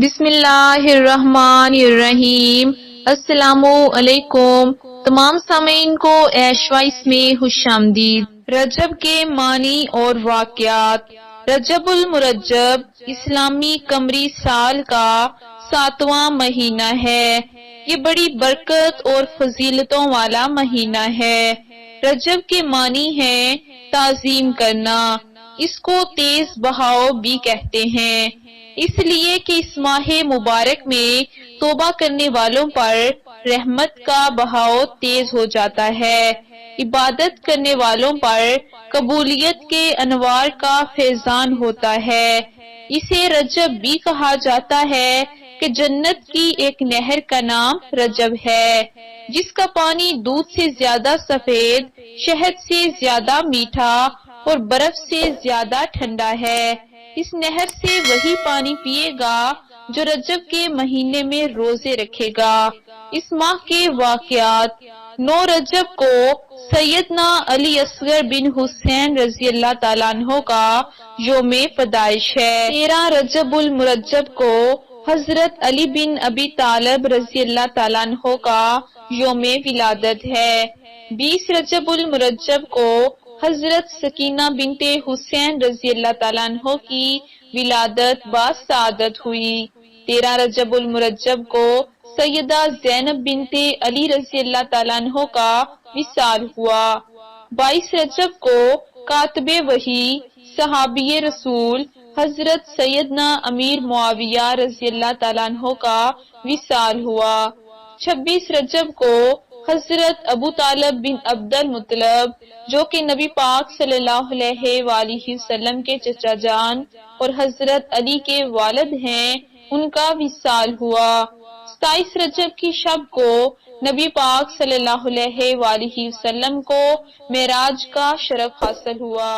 بسم اللہ الرحمن الرحیم۔ السلام علیکم۔ تمام سامعین کو ایش وائس میں خوش آمدید۔ رجب کے معنی اور واقعات۔ رجب المرجب اسلامی قمری سال کا 7واں مہینہ ہے۔ یہ بڑی برکت اور فضیلتوں والا مہینہ ہے۔ رجب کے معنی ہے تعظیم کرنا۔ اس کو تیز بہاؤ بھی کہتے ہیں، اس لیے کہ اس ماہ مبارک میں توبہ کرنے والوں پر رحمت کا بہاؤ تیز ہو جاتا ہے، عبادت کرنے والوں پر قبولیت کے انوار کا فیضان ہوتا ہے۔ اسے رجب بھی کہا جاتا ہے کہ جنت کی ایک نہر کا نام رجب ہے، جس کا پانی دودھ سے زیادہ سفید، شہد سے زیادہ میٹھا اور برف سے زیادہ ٹھنڈا ہے۔ اس نہر سے وہی پانی پیے گا جو رجب کے مہینے میں روزے رکھے گا۔ اس ماہ کے واقعات۔ 9 رجب کو سیدنا علی اصغر بن حسین رضی اللہ تعالیٰ عنہ کا یوم پیدائش ہے۔ 13 رجب المرجب کو حضرت علی بن ابی طالب رضی اللہ تعالیٰ عنہ کا یوم ولادت ہے۔ 20 رجب المرجب کو حضرت سکینہ بنت حسین رضی اللہ تعالیٰ عنہ کی ولادت باسعادت ہوئی۔ 13 رجب المرجب کو سیدہ زینب بنت علی رضی اللہ تعالیٰ عنہ کا وصال ہوا۔ 22 رجب کو کاتب وحی صحابی رسول حضرت سیدنا امیر معاویہ رضی اللہ تعالیٰ عنہ کا وصال ہوا۔ 26 رجب کو حضرت ابو طالب بن عبد المطلب جو کہ نبی پاک صلی اللہ علیہ وآلہ وسلم کے چچا جان اور حضرت علی کے والد ہیں، ان کا وصال ہوا۔ 27 رجب کی شب کو نبی پاک صلی اللہ علیہ وآلہ وسلم کو معراج کا شرف حاصل ہوا۔